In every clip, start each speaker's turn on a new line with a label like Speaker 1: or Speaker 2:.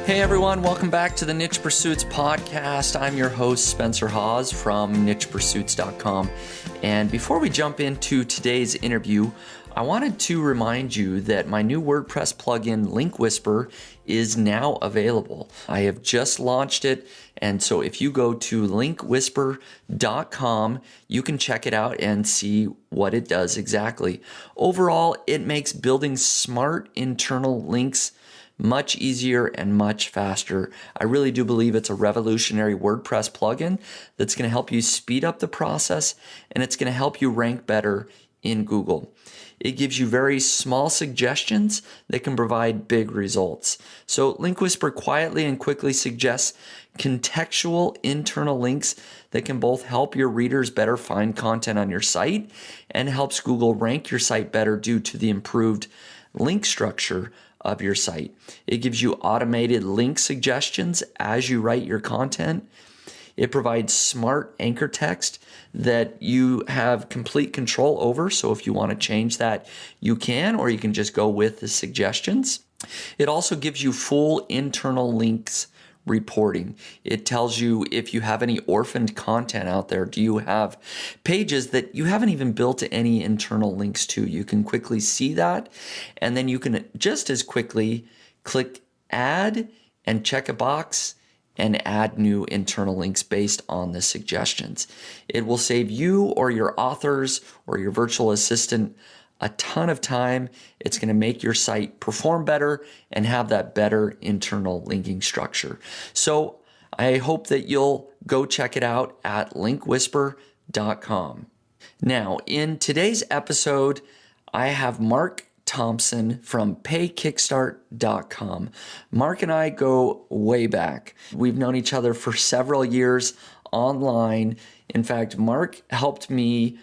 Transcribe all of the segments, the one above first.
Speaker 1: Hey everyone, welcome back to the Niche Pursuits podcast. I'm your host, Spencer Hawes from nichepursuits.com. And before we jump into today's interview, I wanted to remind you that my new WordPress plugin, Link Whisper, is now available. I have just launched it, and so if you go to linkwhisper.com, you can check it out and see what it does exactly. Overall, it makes building smart internal links much easier and much faster. I really do believe it's a revolutionary WordPress plugin that's going to help you speed up the process, and it's going to help you rank better in Google. It gives you very small suggestions that can provide big results. So Link Whisper quietly and quickly suggests contextual internal links that can both help your readers better find content on your site and helps Google rank your site better due to the improved link structure of your site. It gives you automated link suggestions as you write your content. It provides smart anchor text that you have complete control over. So if you want to change that, you can, or you can just go with the suggestions. It also gives you full internal links reporting. It tells you if you have any orphaned content out there. Do you have pages that you haven't even built any internal links to? You can quickly see that, and then you can just as quickly click add and check a box and add new internal links based on the suggestions. It will save you or your authors or your virtual assistant a ton of time. It's going to make your site perform better and have that better internal linking structure. So I hope that you'll go check it out at linkwhisper.com. Now, in today's episode, I have Mark Thompson from PayKickStart.com. Mark and I go way back. We've known each other for several years online. In fact, Mark helped me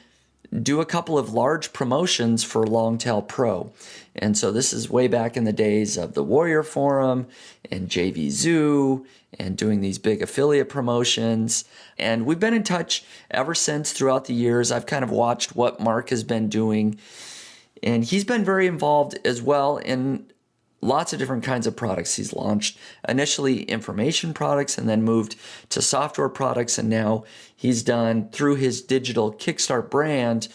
Speaker 1: do a couple of large promotions for Longtail Pro. And so this is way back in the days of the Warrior Forum and JV Zoo and doing these big affiliate promotions. And we've been in touch ever since throughout the years. I've kind of watched what Mark has been doing. And he's been very involved as well in lots of different kinds of products. He's launched initially information products and then moved to software products. And now he's done, through his Digital Kickstart brand,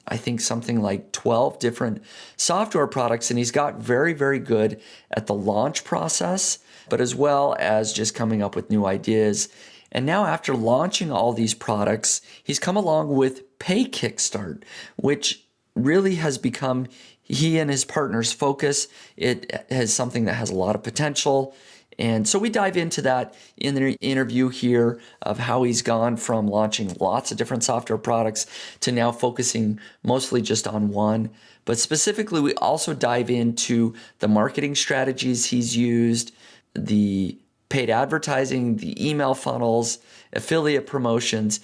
Speaker 1: I think something like 12 different software products. And he's got very, very good at the launch process, but as well as just coming up with new ideas. And now after launching all these products, he's come along with PayKickStart, which really has become he and his partner's focus. It has something that has a lot of potential. And so we dive into that in the interview here of how he's gone from launching lots of different software products to now focusing mostly just on one. But specifically, we also dive into the marketing strategies he's used, the paid advertising, the email funnels, affiliate promotions,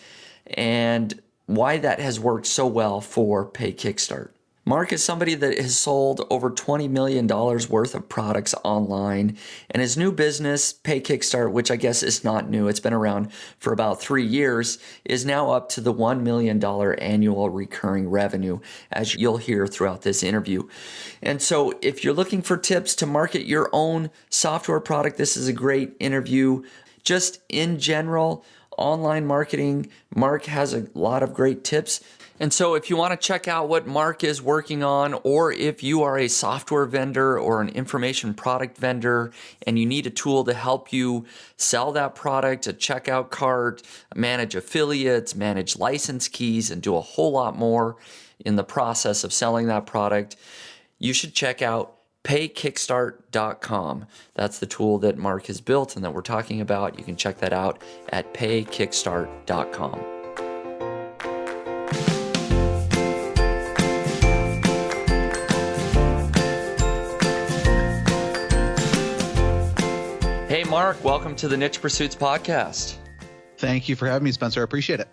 Speaker 1: and why that has worked so well for PayKickstart. Mark is somebody that has sold over $20 million worth of products online, and his new business, PayKickstart, which I guess is not new, it's been around for about 3 years, is now up to the $1 million annual recurring revenue, as you'll hear throughout this interview. And so if you're looking for tips to market your own software product, this is a great interview. Just in general, online marketing, Mark has a lot of great tips. And so if you want to check out what Mark is working on, or if you are a software vendor or an information product vendor and you need a tool to help you sell that product, a checkout cart, manage affiliates, manage license keys, and do a whole lot more in the process of selling that product, you should check out PayKickStart.com. That's the tool that Mark has built and that we're talking about. You can check that out at PayKickStart.com. Hey, Mark, welcome to the Niche Pursuits podcast.
Speaker 2: Thank you for having me, Spencer. I appreciate it.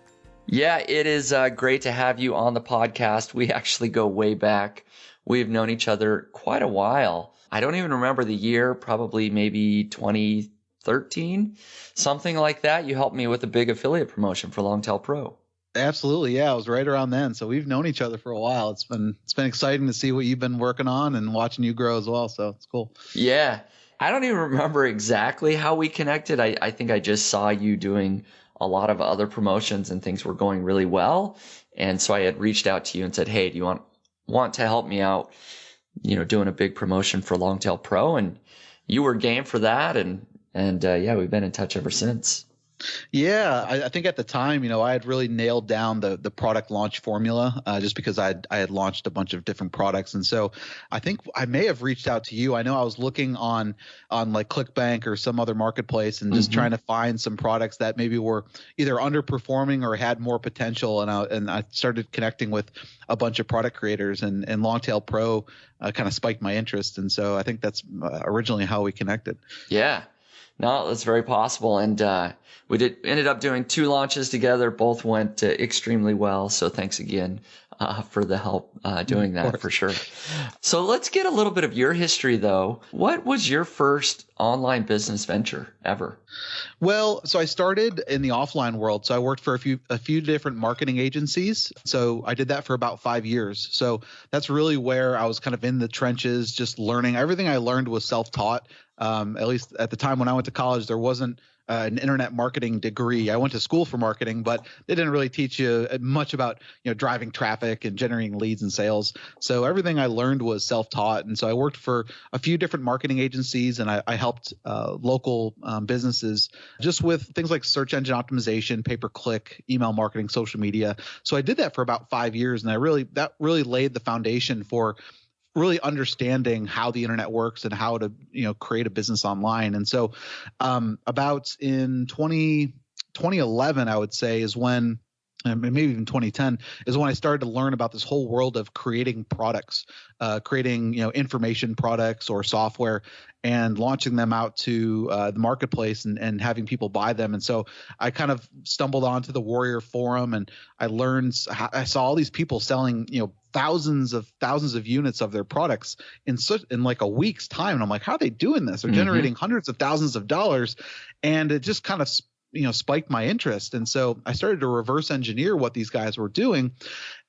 Speaker 1: Yeah, it is great to have you on the podcast. We actually go way back. We've known each other quite a while. I don't even remember the year, probably maybe 2013, something like that. You helped me with a big affiliate promotion for Longtail Pro.
Speaker 2: Absolutely. Yeah, it was right around then. So we've known each other for a while. It's been exciting to see what you've been working on and watching you grow as well. So it's cool.
Speaker 1: Yeah. I don't even remember exactly how we connected. I think I just saw you doing a lot of other promotions and things were going really well. And so I had reached out to you and said, hey, do you want to help me out, doing a big promotion for Longtail Pro? And you were game for that. And yeah, we've been in touch ever since.
Speaker 2: Yeah, I think at the time, I had really nailed down the product launch formula just because I had launched a bunch of different products. And so I think I may have reached out to you. I know I was looking on like ClickBank or some other marketplace and just trying to find some products that maybe were either underperforming or had more potential. And I started connecting with a bunch of product creators, and Longtail Pro kind of spiked my interest. And so I think that's originally how we connected.
Speaker 1: Yeah. No, that's very possible. And we ended up doing 2 launches together. Both went extremely well. So thanks again for the help doing that for sure. So let's get a little bit of your history, though. What was your first online business venture ever?
Speaker 2: Well, so I started in the offline world. So I worked for a few different marketing agencies. So I did that for about 5 years. So that's really where I was kind of in the trenches, just learning. Everything I learned was self-taught. At least at the time when I went to college, there wasn't an internet marketing degree. I went to school for marketing, but they didn't really teach you much about driving traffic and generating leads and sales. So everything I learned was self-taught. And so I worked for a few different marketing agencies, and I helped local businesses just with things like search engine optimization, pay-per-click, email marketing, social media. So I did that for about 5 years, and that really laid the foundation for really understanding how the internet works and how to create a business online. And so about in 2011, I would say, is when, and maybe even 2010, is when I started to learn about this whole world of creating products, creating information products or software, and launching them out to the marketplace and having people buy them. And so I kind of stumbled onto the Warrior Forum, and I saw all these people selling thousands of units of their products in like a week's time. And I'm like, how are they doing this? They're generating hundreds of thousands of dollars. And it just kind of spiked my interest. And so I started to reverse engineer what these guys were doing.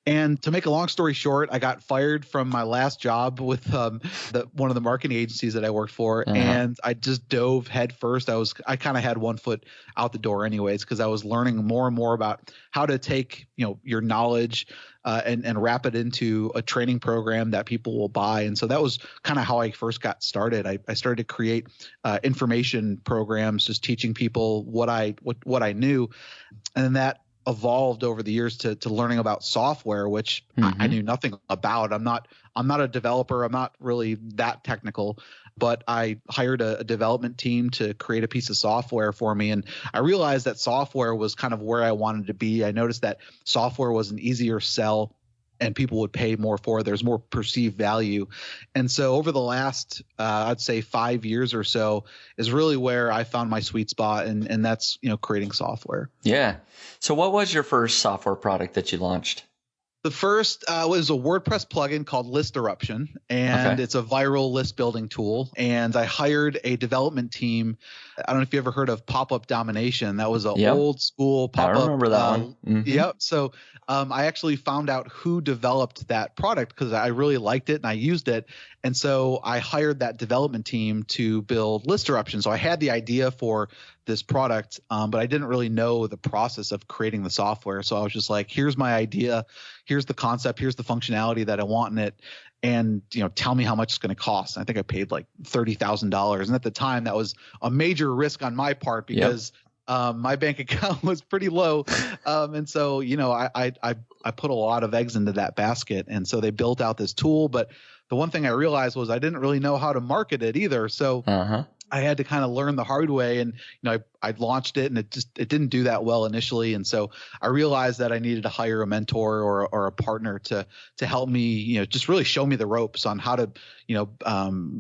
Speaker 2: And to make a long story short, I got fired from my last job with one of the marketing agencies that I worked for, and I just dove head first. I kind of had one foot out the door anyways, because I was learning more and more about how to take your knowledge and wrap it into a training program that people will buy. And so that was kind of how I first got started. I started to create information programs, just teaching people what I knew, and then that evolved over the years to learning about software, which I knew nothing about. I'm not a developer. I'm not really that technical, but I hired a development team to create a piece of software for me. And I realized that software was kind of where I wanted to be. I noticed that software was an easier sell and people would pay more for it. There's more perceived value. And so over the last, I'd say 5 years or so is really where I found my sweet spot. And that's, creating software.
Speaker 1: Yeah. So what was your first software product that you launched?
Speaker 2: The first was a WordPress plugin called List Eruption, and it's a viral list building tool. And I hired a development team. I don't know if you ever heard of Pop-Up Domination. That was an old school pop-up.
Speaker 1: I remember that one.
Speaker 2: Yep. So I actually found out who developed that product because I really liked it and I used it. And so I hired that development team to build List Eruption. So I had the idea for this product, but I didn't really know the process of creating the software. So I was just like, here's my idea. Here's the concept. Here's the functionality that I want in it. And, tell me how much it's going to cost. And I think I paid like $30,000. And at the time that was a major risk on my part because my bank account was pretty low. And so, I put a lot of eggs into that basket. And so they built out this tool. But the one thing I realized was I didn't really know how to market it either. So I had to kind of learn the hard way, and I launched it, and it didn't do that well initially, and so I realized that I needed to hire a mentor or a partner to help me, just really show me the ropes on how to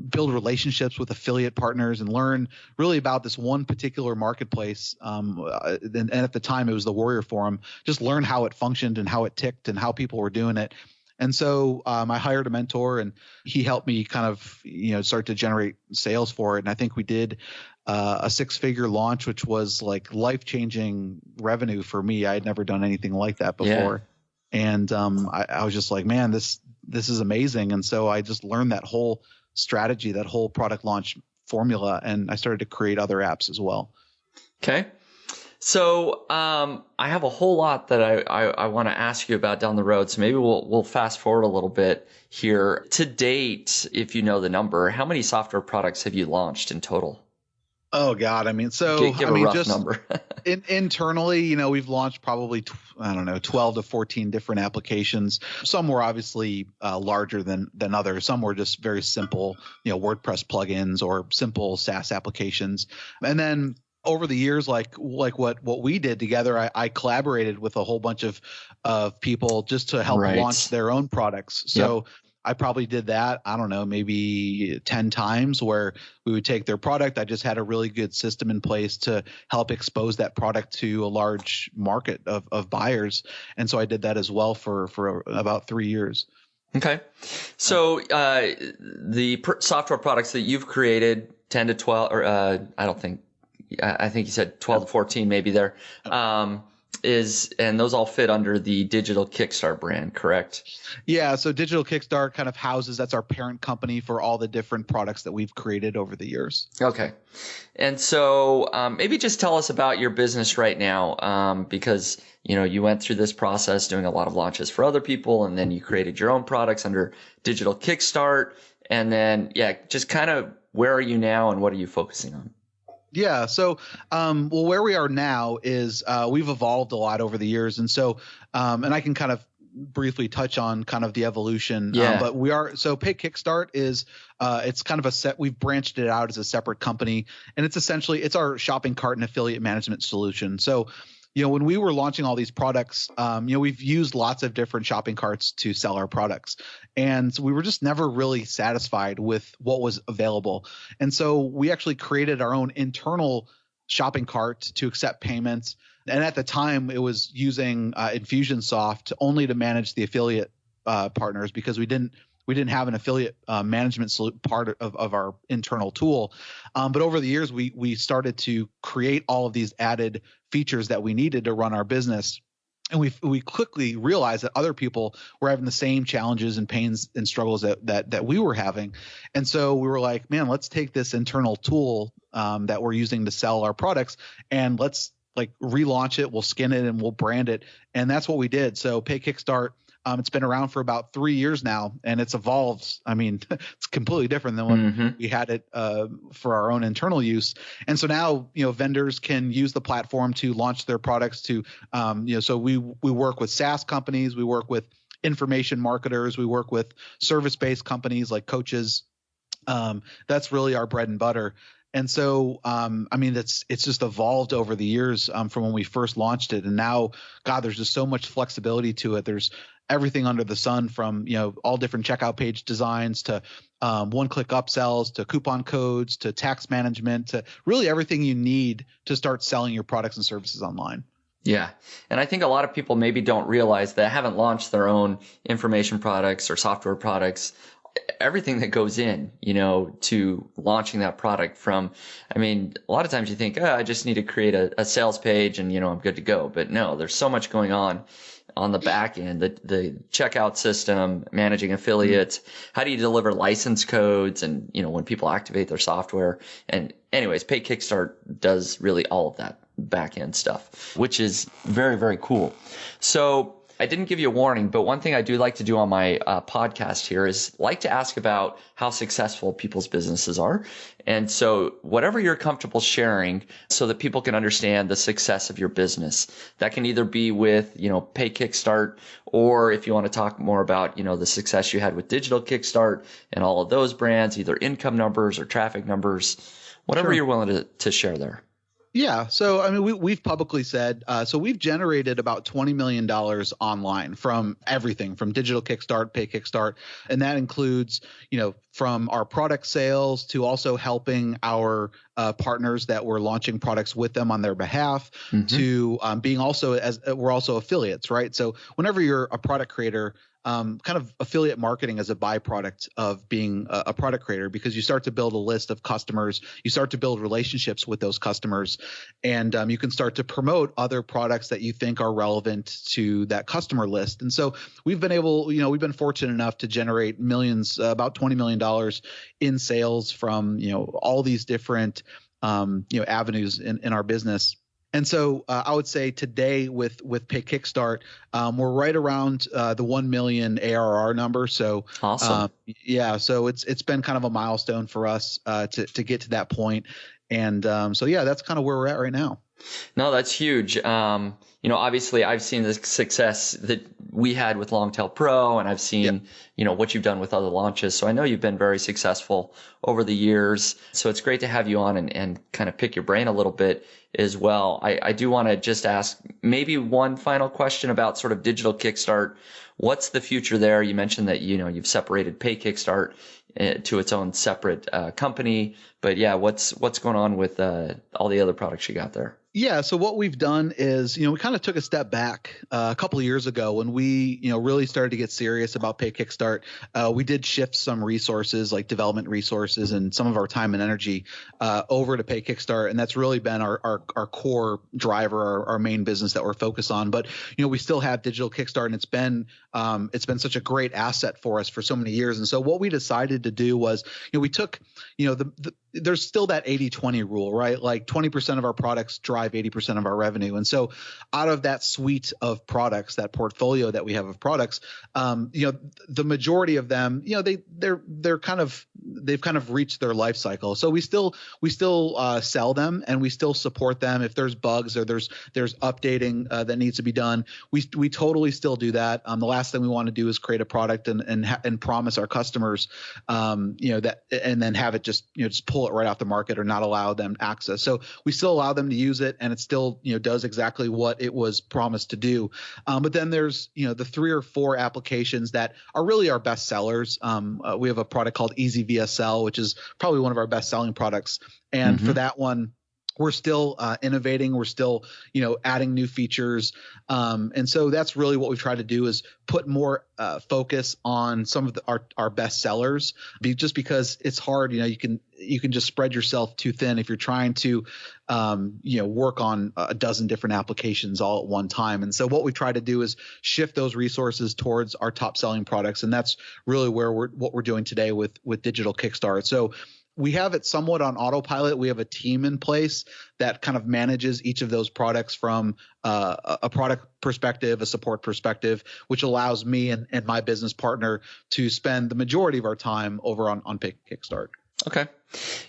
Speaker 2: build relationships with affiliate partners and learn really about this one particular marketplace. And at the time it was the Warrior Forum. Just learn how it functioned and how it ticked and how people were doing it. And so I hired a mentor, and he helped me kind of, start to generate sales for it. And I think we did a 6-figure launch, which was like life-changing revenue for me. I had never done anything like that before. Yeah. And I was just like, man, this is amazing. And so I just learned that whole strategy, that whole product launch formula, and I started to create other apps as well.
Speaker 1: Okay. So I have a whole lot that I want to ask you about down the road. So maybe we'll fast forward a little bit here. To date, if you know the number, how many software products have you launched in total?
Speaker 2: Oh God. I mean,
Speaker 1: Give a rough number.
Speaker 2: Internally, we've launched probably, 12 to 14 different applications. Some were obviously larger than others. Some were just very simple, WordPress plugins or simple SaaS applications. And then over the years, like what we did together, I collaborated with a whole bunch of people just to help launch their own products. So I probably did that, I don't know, maybe 10 times, where we would take their product. I just had a really good system in place to help expose that product to a large market of buyers. And so I did that as well for about 3 years.
Speaker 1: Okay. So software products that you've created, 10 to 12, or I think you said 12 to 14 maybe there, and those all fit under the Digital Kickstart brand, correct?
Speaker 2: Yeah. So Digital Kickstart kind of that's our parent company for all the different products that we've created over the years.
Speaker 1: Okay. And so maybe just tell us about your business right now, because you went through this process doing a lot of launches for other people, and then you created your own products under Digital Kickstart. And then, just kind of where are you now and what are you focusing on?
Speaker 2: Yeah. So, where we are now is we've evolved a lot over the years. And so, and I can kind of briefly touch on kind of the evolution. But PayKickStart is it's kind of we've branched it out as a separate company. And it's our shopping cart and affiliate management solution. So, when we were launching all these products, we've used lots of different shopping carts to sell our products. And so we were just never really satisfied with what was available. And so we actually created our own internal shopping cart to accept payments. And at the time, it was using Infusionsoft only to manage the affiliate partners, because we didn't have an affiliate management part of our internal tool. But over the years, we started to create all of these added features that we needed to run our business. And we quickly realized that other people were having the same challenges and pains and struggles that we were having. And so we were like, man, let's take this internal tool that we're using to sell our products, and let's relaunch it. We'll skin it and we'll brand it. And that's what we did. So PayKickStart, it's been around for about 3 years now, and it's evolved. I mean, it's completely different than when we had it for our own internal use. And so now, vendors can use the platform to launch their products to, so we work with SaaS companies, we work with information marketers, we work with service-based companies like coaches. That's really our bread and butter. And so, it's just evolved over the years from when we first launched it. And now, God, there's just so much flexibility to it. There's everything under the sun, from, all different checkout page designs to one-click upsells to coupon codes to tax management to really everything you need to start selling your products and services online.
Speaker 1: Yeah. And I think a lot of people maybe don't realize that haven't launched their own information products or software products. Everything that goes in, to launching that product a lot of times you think, I just need to create a sales page and, I'm good to go. But no, there's so much going on the back end, the checkout system, managing affiliates. How do you deliver license codes and, when people activate their software? And anyways, PayKickstart does really all of that back end stuff, which is very, very cool. So I didn't give you a warning, but one thing I do like to do on my podcast here is like to ask about how successful people's businesses are. And so whatever you're comfortable sharing so that people can understand the success of your business, that can either be with, PayKickstart, or if you want to talk more about, the success you had with Digital Kickstart and all of those brands, either income numbers or traffic numbers, whatever you're willing to share there.
Speaker 2: Yeah. So, we've publicly said, so we've generated about $20 million online from everything from Digital Kickstart, PayKickstart. And that includes, from our product sales to also helping our partners that we're launching products with them on their behalf, to being we're also affiliates, right? So whenever you're a product creator, kind of affiliate marketing as a byproduct of being a product creator, because you start to build a list of customers, you start to build relationships with those customers, and you can start to promote other products that you think are relevant to that customer list. And so we've been fortunate enough to generate millions, about $20 million in sales from, all these different, avenues in our business. And so I would say today with PayKickStart, we're right around the 1 million ARR number. So
Speaker 1: Awesome.
Speaker 2: so it's been kind of a milestone for us to get to that point. And that's kind of where we're at right now.
Speaker 1: No, that's huge. Obviously I've seen the success that we had with Longtail Pro, and I've seen, what you've done with other launches. So I know you've been very successful over the years. So it's great to have you on and kind of pick your brain a little bit as well. I do want to just ask maybe one final question about sort of Digital Kickstart. What's the future there? You mentioned that, you've separated PayKickStart to its own separate company, but what's going on with all the other products you got there?
Speaker 2: Yeah. So what we've done is, we kind of took a step back a couple of years ago when we, really started to get serious about PayKickstart. We did shift some resources, like development resources, and some of our time and energy over to PayKickstart, and that's really been our core driver, our main business that we're focused on. But we still have Digital Kickstart, and it's been such a great asset for us for so many years. And so what we decided to do was, we took, there's still that 80-20 rule, right? Like 20% of our products drive 80% of our revenue. And so out of that suite of products, that portfolio that we have of products, the majority of them, they've kind of reached their life cycle. So we still sell them, and we still support them. If there's bugs or there's updating that needs to be done, we totally still do that. The last thing we want to do is create a product and promise our customers, that, and then have it just pull it right off the market or not allow them access. So we still allow them to use it, and it still does exactly what it was promised to do. But then there's the 3 or 4 applications that are really our best sellers. We have a product called Easy VSL, which is probably one of our best selling products, and for that one, we're still innovating. We're still, adding new features. And so that's really what we've tried to do, is put more focus on some of our best sellers, just because it's hard. You can just spread yourself too thin if you're trying to, work on a dozen different applications all at one time. And so what we try to do is shift those resources towards our top selling products. And that's really what we're doing today with Digital Kickstart. So we have it somewhat on autopilot. We have a team in place that kind of manages each of those products from a product perspective, a support perspective, which allows me and my business partner to spend the majority of our time over on PayKickStart.
Speaker 1: Okay.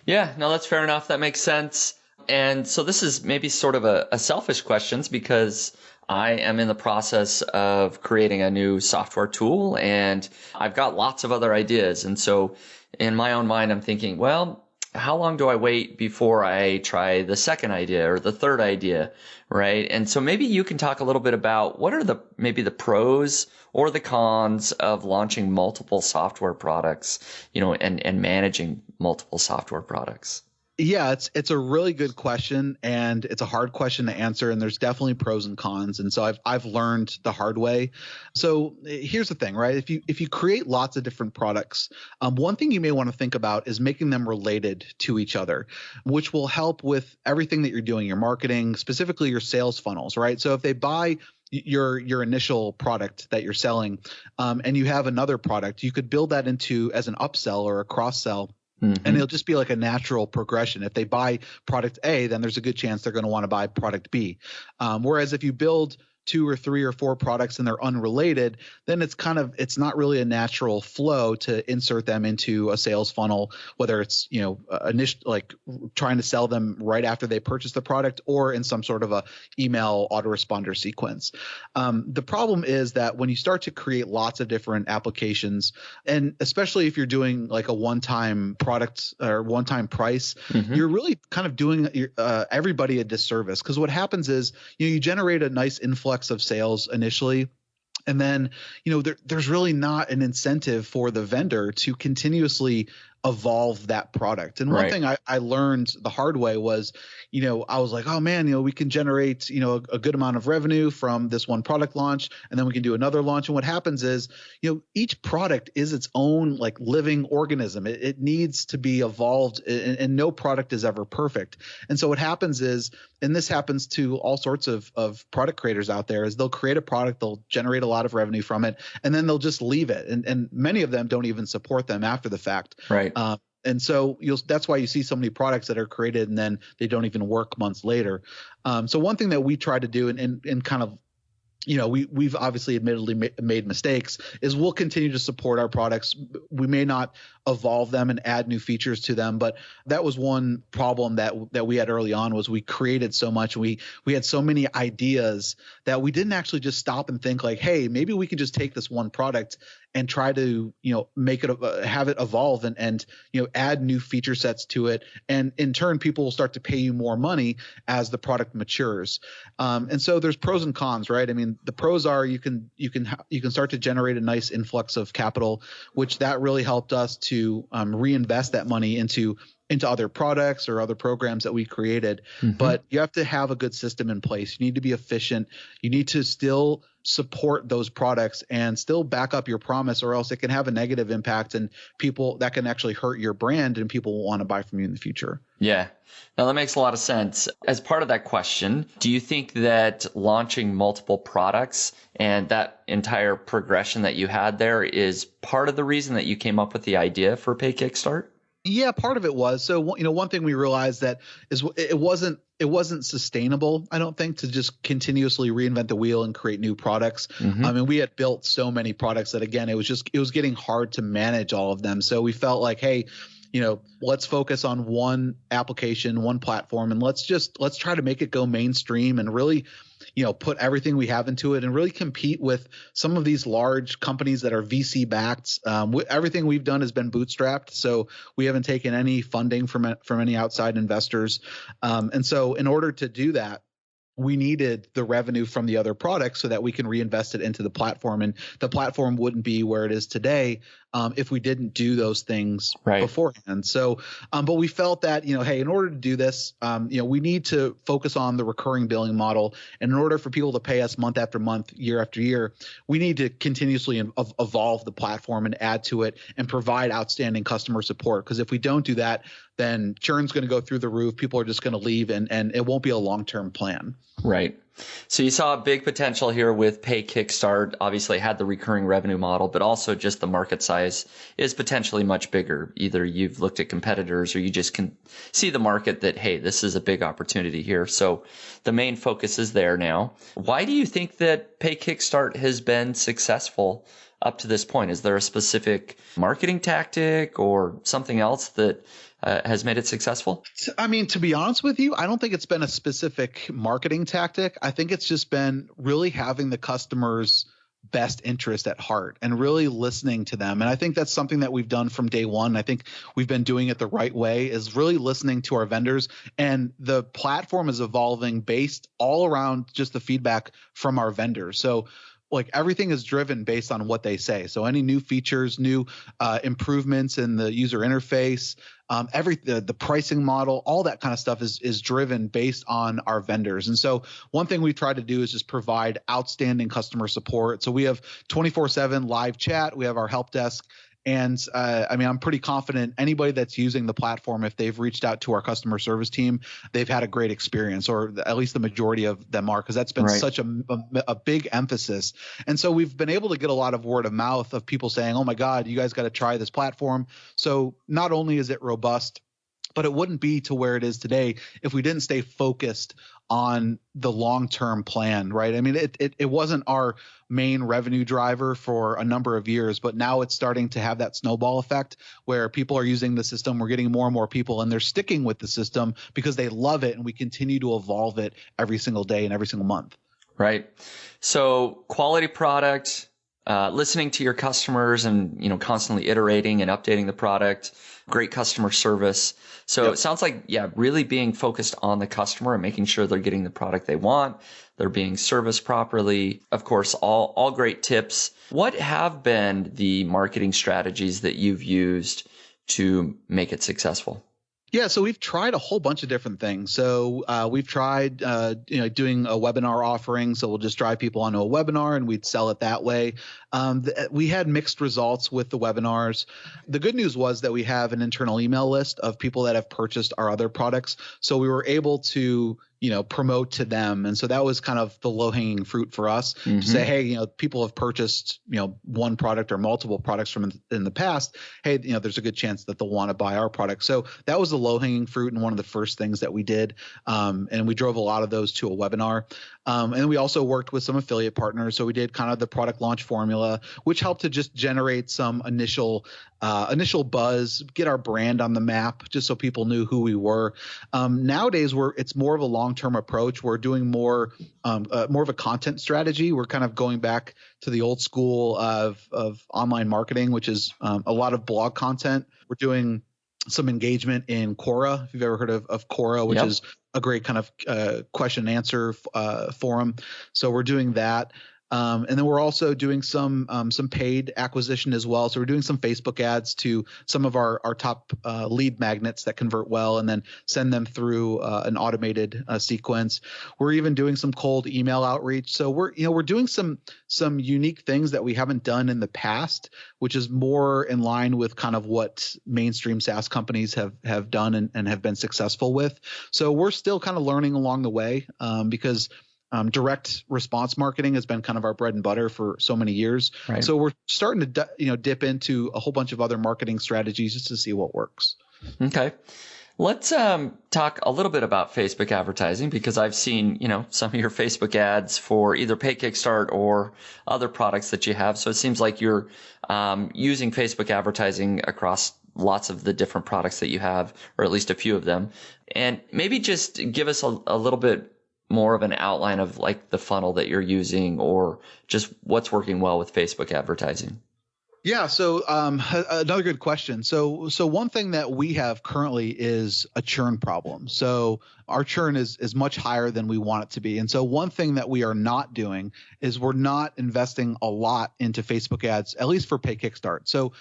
Speaker 1: Yeah, no, that's fair enough. That makes sense. And so this is maybe sort of a selfish question, because I am in the process of creating a new software tool, and I've got lots of other ideas. And so in my own mind, I'm thinking, well, how long do I wait before I try the second idea or the third idea, right? And so maybe you can talk a little bit about what are maybe the pros or the cons of launching multiple software products, and managing multiple software products.
Speaker 2: Yeah, it's a really good question, and it's a hard question to answer, and there's definitely pros and cons. And so I've learned the hard way. So here's the thing, right? If you create lots of different products, one thing you may want to think about is making them related to each other, which will help with everything that you're doing, your marketing, specifically your sales funnels, right? So if they buy your initial product that you're selling, and you have another product, you could build that into as an upsell or a cross sell. And it'll just be like a natural progression. If they buy product A, then there's a good chance they're going to want to buy product B. Whereas if you build 2 or 3 or 4 products and they're unrelated, then it's not really a natural flow to insert them into a sales funnel, whether it's, initial, like trying to sell them right after they purchase the product or in some sort of a email autoresponder sequence. The problem is that when you start to create lots of different applications, and especially if you're doing like a one-time product or one-time price, you're really kind of doing everybody a disservice, because what happens is you generate a nice influx of sales initially, and then there's really not an incentive for the vendor to continuously evolve that product. And one
Speaker 1: Right.
Speaker 2: thing I learned the hard way was, I was like, oh man, we can generate, a good amount of revenue from this one product launch, and then we can do another launch. And what happens is, each product is its own like living organism. It needs to be evolved, and no product is ever perfect. And so what happens is, and this happens to all sorts of product creators out there, is they'll create a product, they'll generate a lot of revenue from it, and then they'll just leave it. And many of them don't even support them after the fact.
Speaker 1: Right.
Speaker 2: And so that's why you see so many products that are created and then they don't even work months later. So one thing that we try to do and kind of, we've obviously admittedly made mistakes, is we'll continue to support our products. We may not evolve them and add new features to them, but that was one problem that we had early on, was we created so much. We had so many ideas that we didn't actually just stop and think like, hey, maybe we can just take this one product and try to, make it, have it evolve and add new feature sets to it. And in turn, people will start to pay you more money as the product matures. And so there's pros and cons, right? I mean, the pros are you can start to generate a nice influx of capital, which that really helped us to reinvest that money into other products or other programs that we created.
Speaker 1: Mm-hmm.
Speaker 2: But you have to have a good system in place. You need to be efficient. You need to still support those products and still back up your promise, or else it can have a negative impact, and people that can actually hurt your brand, and people will want to buy from you in the future.
Speaker 1: Yeah. Now that makes a lot of sense. As part of that question, do you think that launching multiple products and that entire progression that you had there is part of the reason that you came up with the idea for PayKickStart?
Speaker 2: Yeah, part of it was. So, one thing we realized that is it wasn't sustainable, I don't think, to just continuously reinvent the wheel and create new products.
Speaker 1: Mm-hmm.
Speaker 2: I mean, we had built so many products that, again, it was getting hard to manage all of them. So we felt like, hey, let's focus on one application, one platform, and let's try to make it go mainstream and really, put everything we have into it and really compete with some of these large companies that are VC backed. Everything we've done has been bootstrapped, so we haven't taken any funding from any outside investors. And so in order to do that, we needed the revenue from the other products so that we can reinvest it into the platform, and the platform wouldn't be where it is today if we didn't do those things beforehand. So, but we felt that, hey, in order to do this, we need to focus on the recurring billing model. And in order for people to pay us month after month, year after year, we need to continuously evolve the platform and add to it and provide outstanding customer support. Because if we don't do that, then churn's going to go through the roof. People are just going to leave, and it won't be a long-term plan.
Speaker 1: Right. So you saw a big potential here with PayKickstart. Obviously had the recurring revenue model, but also just the market size is potentially much bigger. Either you've looked at competitors or you just can see the market that, hey, this is a big opportunity here. So the main focus is there now. Why do you think that PayKickstart has been successful up to this point? Is there a specific marketing tactic or something else that has made it successful?
Speaker 2: I mean, to be honest with you, I don't think it's been a specific marketing tactic. I think it's just been really having the customer's best interest at heart and really listening to them. And I think that's something that we've done from day one. I think we've been doing it the right way, is really listening to our vendors. And the platform is evolving based all around just the feedback from our vendors. So like everything is driven based on what they say. So any new features, new improvements in the user interface, the pricing model, all that kind of stuff is driven based on our vendors. And so one thing we try to do is just provide outstanding customer support. So we have 24/7 live chat. We have our help desk. And I mean, I'm pretty confident anybody that's using the platform, if they've reached out to our customer service team, they've had a great experience, or at least the majority of them are, because that's been such a big emphasis. And so we've been able to get a lot of word of mouth of people saying, oh my God, you guys got to try this platform. So not only is it robust, but it wouldn't be to where it is today if we didn't stay focused on the long-term plan, right? I mean, it wasn't our main revenue driver for a number of years, but now it's starting to have that snowball effect where people are using the system. We're getting more and more people, and they're sticking with the system because they love it, and we continue to evolve it every single day and every single month.
Speaker 1: Right. So quality product, listening to your customers and, constantly iterating and updating the product, great customer service. So It sounds like, really being focused on the customer and making sure they're getting the product they want, they're being serviced properly. Of course, all great tips. What have been the marketing strategies that you've used to make it successful?
Speaker 2: Yeah, so we've tried a whole bunch of different things. So we've tried, doing a webinar offering. So we'll just drive people onto a webinar and we'd sell it that way. We had mixed results with the webinars. The good news was that we have an internal email list of people that have purchased our other products. So we were able to promote to them. And so that was kind of the low hanging fruit for us to say, hey, people have purchased, one product or multiple products from in the past. Hey, there's a good chance that they'll want to buy our product. So that was the low hanging fruit and one of the first things that we did. And we drove a lot of those to a webinar. And we also worked with some affiliate partners. So we did kind of the product launch formula, which helped to just generate some initial buzz, get our brand on the map, just so people knew who we were. Nowadays, it's more of a long-term approach. We're doing more of a content strategy. We're kind of going back to the old school of online marketing, which is a lot of blog content. We're doing some engagement in Quora, if you've ever heard of Quora, which is a great kind of question and answer forum. So we're doing that. And then we're also doing some paid acquisition as well. So we're doing some Facebook ads to some of our top lead magnets that convert well, and then send them through an automated sequence. We're even doing some cold email outreach. So we're doing some unique things that we haven't done in the past, which is more in line with kind of what mainstream SaaS companies have done and have been successful with. So we're still kind of learning along the way because direct response marketing has been kind of our bread and butter for so many years. Right. So we're starting to dip into a whole bunch of other marketing strategies just to see what works.
Speaker 1: Okay. Let's talk a little bit about Facebook advertising, because I've seen, some of your Facebook ads for either PayKickStart or other products that you have. So it seems like you're using Facebook advertising across lots of the different products that you have, or at least a few of them. And maybe just give us a little bit more of an outline of like the funnel that you're using, or just what's working well with Facebook advertising.
Speaker 2: Yeah. So another good question. So one thing that we have currently is a churn problem. So our churn is much higher than we want it to be. And so one thing that we are not doing is we're not investing a lot into Facebook ads, at least for PayKickstart. So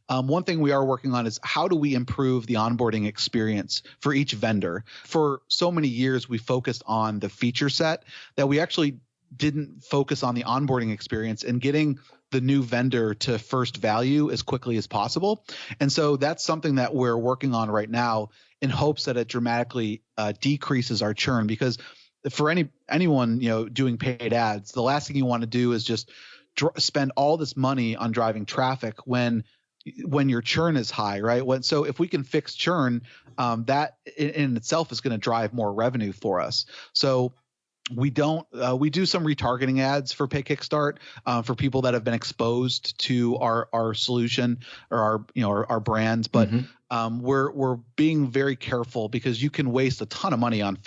Speaker 2: one thing we are working on is how do we improve the onboarding experience for each vendor? For so many years, we focused on the feature set that we actually didn't focus on the onboarding experience and getting the new vendor to first value as quickly as possible. And so that's something that we're working on right now in hopes that it dramatically decreases our churn, because for anyone doing paid ads, the last thing you want to do is just spend all this money on driving traffic when your churn is high, right? So if we can fix churn, that in itself is going to drive more revenue for us. So we do some retargeting ads for PayKickstart for people that have been exposed to our solution or our brand, but we're being very careful, because you can waste a ton of money on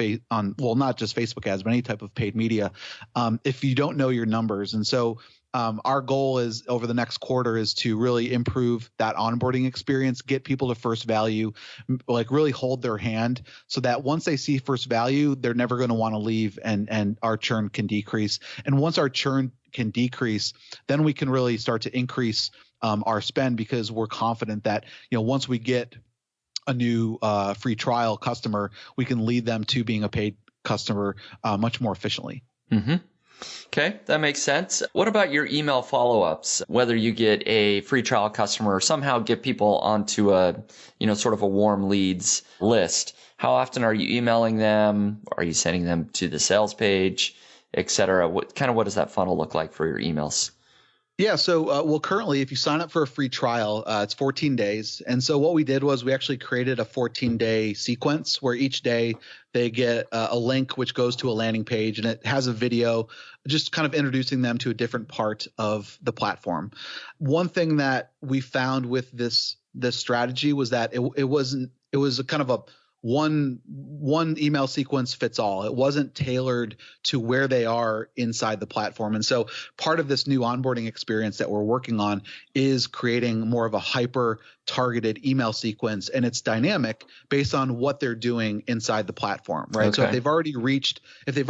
Speaker 2: not just Facebook ads, but any type of paid media if you don't know your numbers. And so our goal is over the next quarter is to really improve that onboarding experience, get people to first value, like really hold their hand, so that once they see first value, they're never going to want to leave, and our churn can decrease. And once our churn can decrease, then we can really start to increase our spend, because we're confident that once we get a new free trial customer, we can lead them to being a paid customer much more efficiently.
Speaker 1: Mm-hmm. Okay, that makes sense. What about your email follow-ups? Whether you get a free trial customer or somehow get people onto a, sort of a warm leads list, how often are you emailing them? Are you sending them to the sales page, et cetera? What does that funnel look like for your emails?
Speaker 2: Yeah. So, currently, if you sign up for a free trial, it's 14 days. And so what we did was we actually created a 14-day sequence where each day they get a link which goes to a landing page, and it has a video just kind of introducing them to a different part of the platform. One thing that we found with this strategy was that it was a kind of a one email sequence fits all. It wasn't tailored to where they are inside the platform. And so part of this new onboarding experience that we're working on is creating more of a hyper targeted email sequence, and it's dynamic based on what they're doing inside the platform, right? Okay. So if they've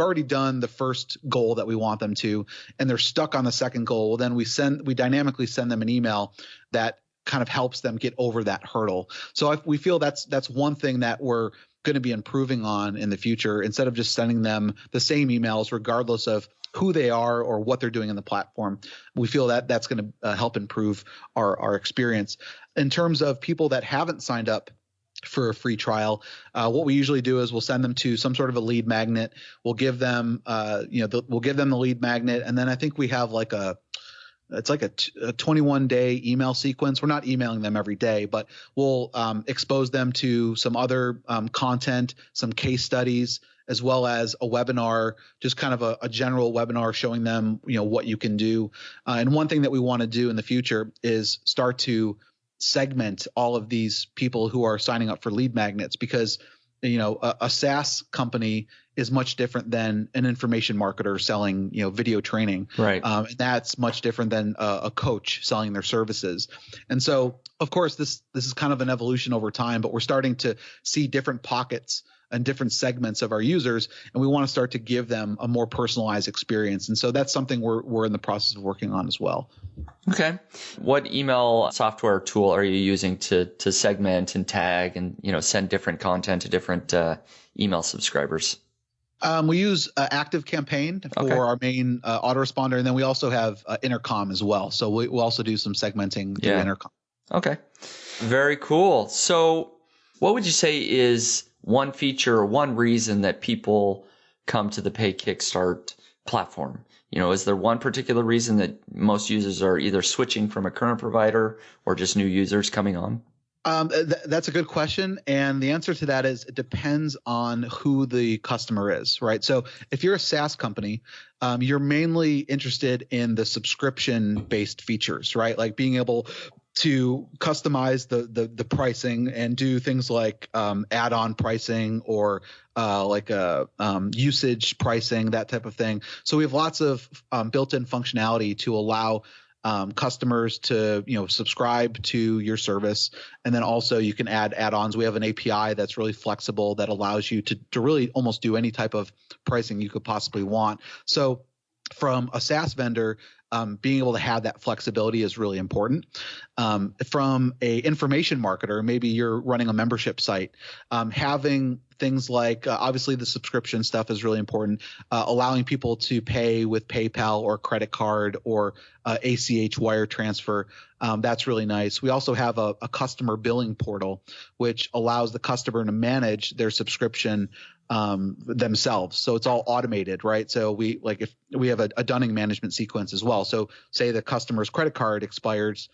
Speaker 2: already done the first goal that we want them to, and they're stuck on the second goal, well, then we dynamically send them an email that kind of helps them get over that hurdle. So we feel that's one thing that we're going to be improving on in the future. Instead of just sending them the same emails, regardless of who they are or what they're doing in the platform, we feel that that's going to help improve our experience. In terms of people that haven't signed up for a free trial, what we usually do is we'll send them to some sort of a lead magnet. We'll give them, we'll give them the lead magnet, and then I think we have like it's like a 21-day email sequence. We're not emailing them every day, but we'll expose them to some other content, some case studies, as well as a webinar, just kind of a general webinar showing them, what you can do. And one thing that we want to do in the future is start to segment all of these people who are signing up for lead magnets, because a SaaS company is much different than an information marketer selling, video training.
Speaker 1: Right.
Speaker 2: And that's much different than a coach selling their services. And so, of course, this is kind of an evolution over time, but we're starting to see different pockets and different segments of our users, and we want to start to give them a more personalized experience. And so that's something we're in the process of working on as well.
Speaker 1: Okay. What email software tool are you using to segment and tag and send different content to different email subscribers?
Speaker 2: We use ActiveCampaign for our main autoresponder, and then we also have Intercom as well. So we'll also do some segmenting through Intercom.
Speaker 1: Okay. Very cool. So what would you say is one feature or one reason that people come to the PayKickStart platform? Is there one particular reason that most users are either switching from a current provider or just new users coming on?
Speaker 2: That's a good question. And the answer to that is it depends on who the customer is, right? So if you're a SaaS company, you're mainly interested in the subscription-based features, right? Like being able to customize the pricing and do things like add-on pricing or usage pricing, that type of thing. So we have lots of built-in functionality to allow customers to subscribe to your service, and then also you can add add-ons. We have an API that's really flexible that allows you to really almost do any type of pricing you could possibly want. So from a SaaS vendor, being able to have that flexibility is really important. From a information marketer, maybe you're running a membership site, having things like obviously the subscription stuff is really important. Allowing people to pay with PayPal or credit card or ACH wire transfer, that's really nice. We also have a customer billing portal, which allows the customer to manage their subscription themselves. So it's all automated, right? So if we have a Dunning management sequence as well. So say the customer's credit card expires,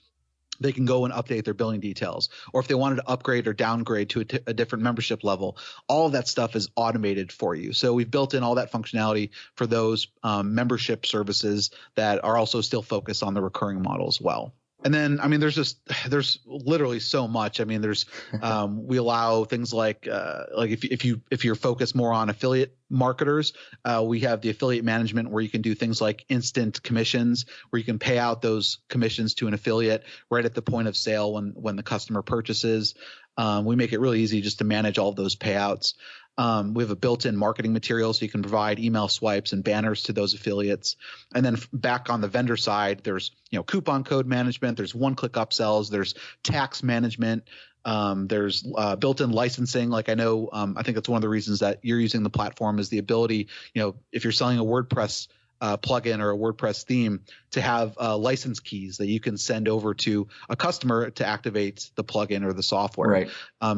Speaker 2: they can go and update their billing details. Or if they wanted to upgrade or downgrade to a different membership level, all of that stuff is automated for you. So we've built in all that functionality for those membership services that are also still focused on the recurring model as well. And then, there's literally so much. We allow things like if you're focused more on affiliate marketers, we have the affiliate management where you can do things like instant commissions, where you can pay out those commissions to an affiliate right at the point of sale when the customer purchases. We make it really easy just to manage all of those payouts. We have a built-in marketing material, so you can provide email swipes and banners to those affiliates. And then back on the vendor side, there's coupon code management, there's one-click upsells, there's tax management, there's built-in licensing. Like I think that's one of the reasons that you're using the platform is the ability, if you're selling a WordPress plugin or a WordPress theme, to have license keys that you can send over to a customer to activate the plugin or the software.
Speaker 1: Right.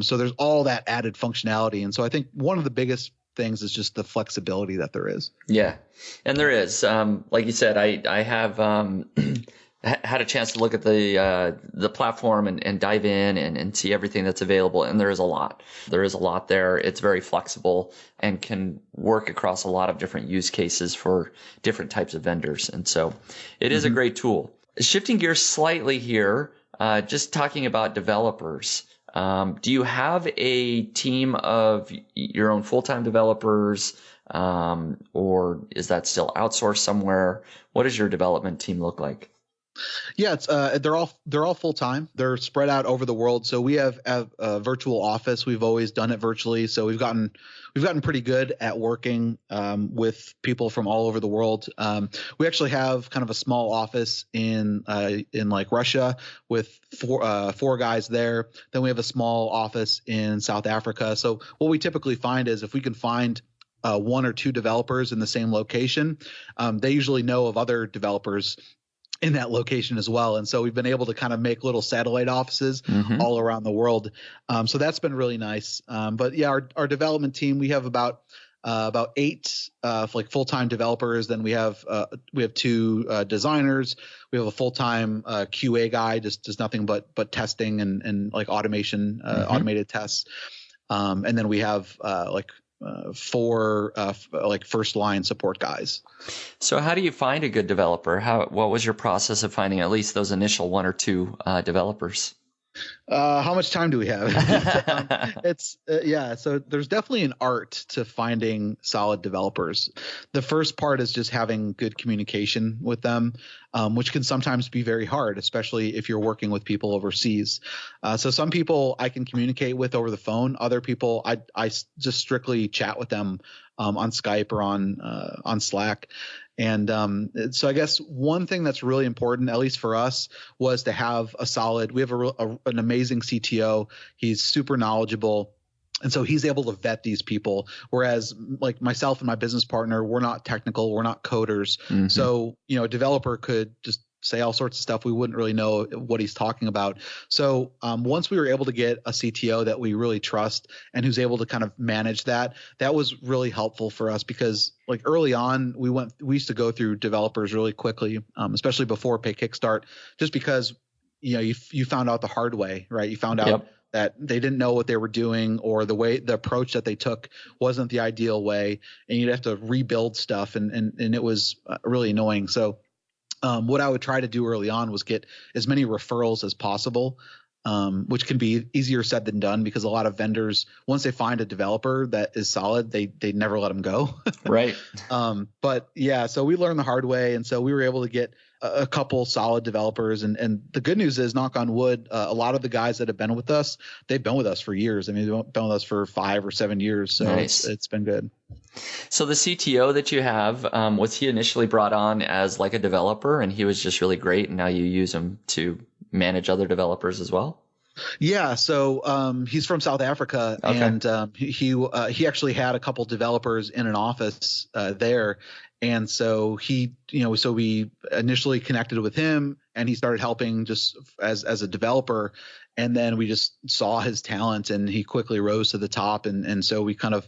Speaker 2: So there's all that added functionality. And so I think one of the biggest things is just the flexibility that there is.
Speaker 1: Yeah. And there is, like you said, I have had a chance to look at the platform and dive in and see everything that's available. And there is a lot. There is a lot there. It's very flexible and can work across a lot of different use cases for different types of vendors. And so it is a great tool. Shifting gears slightly here, just talking about developers. Do you have a team of your own full-time developers, or is that still outsourced somewhere? What does your development team look like?
Speaker 2: Yeah, it's they're all full time. They're spread out over the world. So we have a virtual office. We've always done it virtually. So we've gotten pretty good at working with people from all over the world. We actually have kind of a small office in like Russia with four guys there. Then we have a small office in South Africa. So what we typically find is if we can find one or two developers in the same location, they usually know of other developers in that location as well. And so we've been able to kind of make little satellite offices all around the world. So that's been really nice. But yeah, our development team, we have about eight like full-time developers. Then we have two designers. We have a full-time QA guy, just does nothing but testing and like automation, automated tests. And then we have four like first line support guys.
Speaker 1: So how do you find a good developer? What was your process of finding at least those initial one or two developers?
Speaker 2: How much time do we have? So there's definitely an art to finding solid developers. The first part is just having good communication with them, which can sometimes be very hard, especially if you're working with people overseas. So some people I can communicate with over the phone. Other people I just strictly chat with them on Skype or on Slack. And so I guess one thing that's really important, at least for us, was to have we have an amazing CTO. He's super knowledgeable. And so he's able to vet these people, whereas like myself and my business partner, we're not technical, we're not coders. So, a developer could just say all sorts of stuff. We wouldn't really know what he's talking about. So once we were able to get a CTO that we really trust and who's able to kind of manage that was really helpful for us because like early on, we used to go through developers really quickly, especially before PayKickStart, just because, you found out the hard way, right? You found out that they didn't know what they were doing or the approach that they took wasn't the ideal way. And you'd have to rebuild stuff and it was really annoying. So what I would try to do early on was get as many referrals as possible, which can be easier said than done because a lot of vendors, once they find a developer that is solid, they never let them go.
Speaker 1: Right.
Speaker 2: But yeah, so we learned the hard way. And so we were able to get a couple solid developers. And the good news is, knock on wood, a lot of the guys that have been with us, they've been with us for years. I mean, they've been with us for 5 or 7 years. So
Speaker 1: nice.
Speaker 2: It's been good.
Speaker 1: So the CTO that you have, was he initially brought on as like a developer and he was just really great and now you use him to manage other developers as well?
Speaker 2: Yeah, so he's from South Africa, and he actually had a couple developers in an office there, and so so we initially connected with him, and he started helping just as a developer, and then we just saw his talent, and he quickly rose to the top, and so we kind of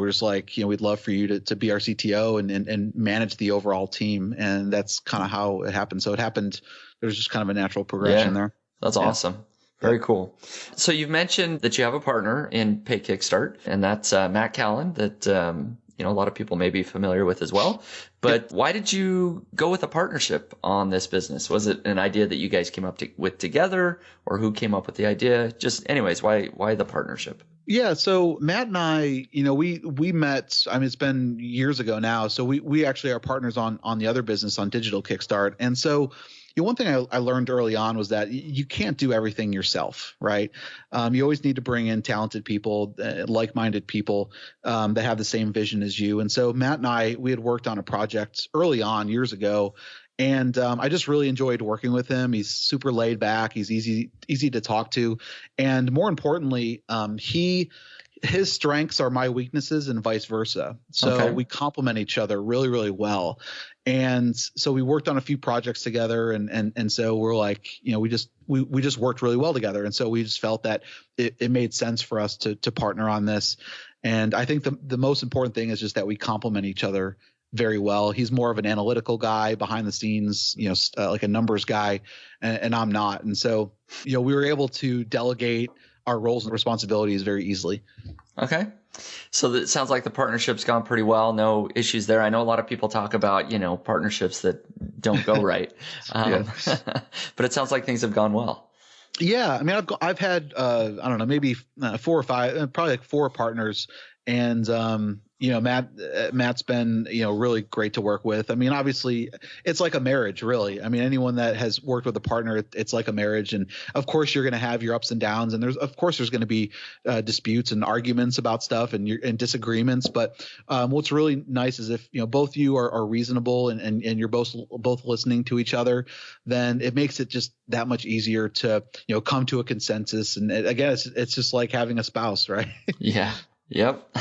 Speaker 2: were just like, we'd love for you to be our CTO and manage the overall team, and that's kind of how it happened. So it happened. There's just kind of a natural progression there.
Speaker 1: That's awesome. Very cool. So you've mentioned that you have a partner in PayKickStart, and that's Matt Callen that a lot of people may be familiar with as well. But why did you go with a partnership on this business? Was it an idea that you guys came up with together, or who came up with the idea? Just anyways, why the partnership?
Speaker 2: Yeah, so Matt and I, we met, I mean, it's been years ago now. So we actually are partners on the other business, on Digital Kickstart. And so one thing I learned early on was that you can't do everything yourself, right? You always need to bring in talented people, like-minded people that have the same vision as you. And so Matt and we had worked on a project early on years ago, and I just really enjoyed working with him. He's super laid back. He's easy to talk to. And more importantly, his strengths are my weaknesses and vice versa. So we complement each other really, really well. And so we worked on a few projects together, and so we're like, we just worked really well together. And so we just felt that it made sense for us to partner on this. And I think the most important thing is just that we complement each other very well. He's more of an analytical guy behind the scenes, like a numbers guy, and I'm not. And so, we were able to delegate our roles and responsibilities very easily. Okay.
Speaker 1: So it sounds like the partnership's gone pretty well. No issues there. I know a lot of people talk about, partnerships that don't go right. But it sounds like things have gone well.
Speaker 2: Yeah. I mean, I've had, I don't know, maybe 4 or 5, probably like 4 partners. And Matt's been, really great to work with. I mean, obviously it's like a marriage, really. I mean, anyone that has worked with a partner, it's like a marriage. And of course you're going to have your ups and downs, and there's going to be disputes and arguments about stuff and disagreements. But what's really nice is if, both you are reasonable and you're both listening to each other, then it makes it just that much easier to, come to a consensus. And again, it's just like having a spouse, right?
Speaker 1: Yeah. Yep.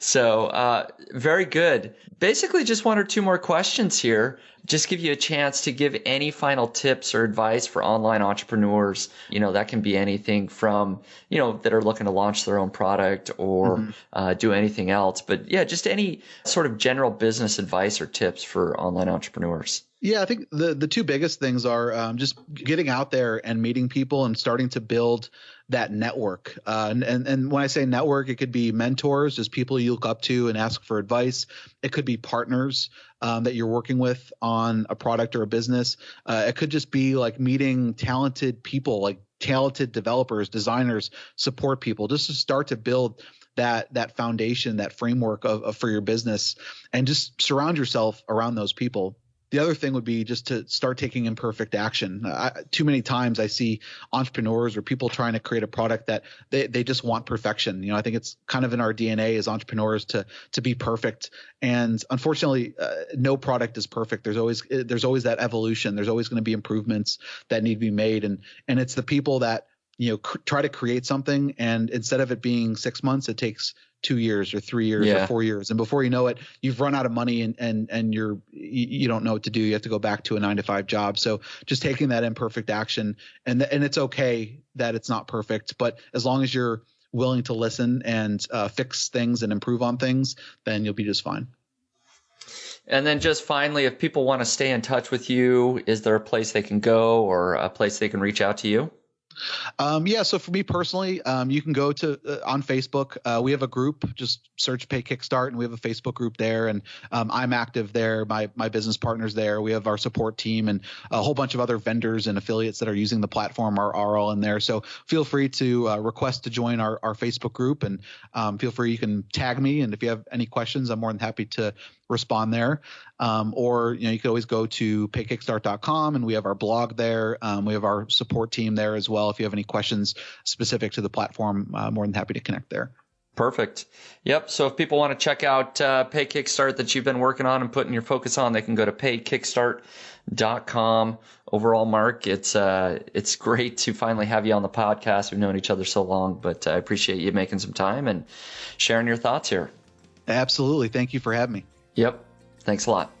Speaker 1: So, very good. Basically, just one or two more questions here. Just give you a chance to give any final tips or advice for online entrepreneurs. That can be anything from, that are looking to launch their own product or do anything else. But yeah, just any sort of general business advice or tips for online entrepreneurs.
Speaker 2: Yeah, I think the two biggest things are just getting out there and meeting people and starting to build that network. And when I say network, it could be mentors, just people you look up to and ask for advice. It could be partners that you're working with on a product or a business. It could just be like meeting talented people, like talented developers, designers, support people, just to start to build that foundation, that framework for your business, and just surround yourself around those people. The other thing would be just to start taking imperfect action. Too many times I see entrepreneurs or people trying to create a product that they just want perfection. I think it's kind of in our DNA as entrepreneurs to be perfect. And unfortunately, no product is perfect. There's always that evolution. There's always going to be improvements that need to be made. And it's the people that, try to create something, and instead of it being 6 months, it takes 2 years or 3 years or 4 years. And before you know it, you've run out of money and you don't know what to do. You have to go back to a 9-to-5 job. So just taking that imperfect action, and it's okay that it's not perfect, but as long as you're willing to listen and fix things and improve on things, then you'll be just fine.
Speaker 1: And then just finally, if people want to stay in touch with you, is there a place they can go or a place they can reach out to you?
Speaker 2: So for me personally, you can go to on Facebook. We have a group, just search PayKickStart, and we have a Facebook group there. And I'm active there. My business partner's there. We have our support team and a whole bunch of other vendors and affiliates that are using the platform are all in there. So feel free to request to join our Facebook group, and feel free. You can tag me, and if you have any questions, I'm more than happy to respond there. Or you can always go to paykickstart.com, and we have our blog there. We have our support team there as well. If you have any questions specific to the platform, more than happy to connect there.
Speaker 1: Perfect. Yep. So if people want to check out PayKickStart that you've been working on and putting your focus on, they can go to paykickstart.com. Overall, Mark, it's great to finally have you on the podcast. We've known each other so long, but I appreciate you making some time and sharing your thoughts here.
Speaker 2: Absolutely. Thank you for having me.
Speaker 1: Yep. Thanks a lot.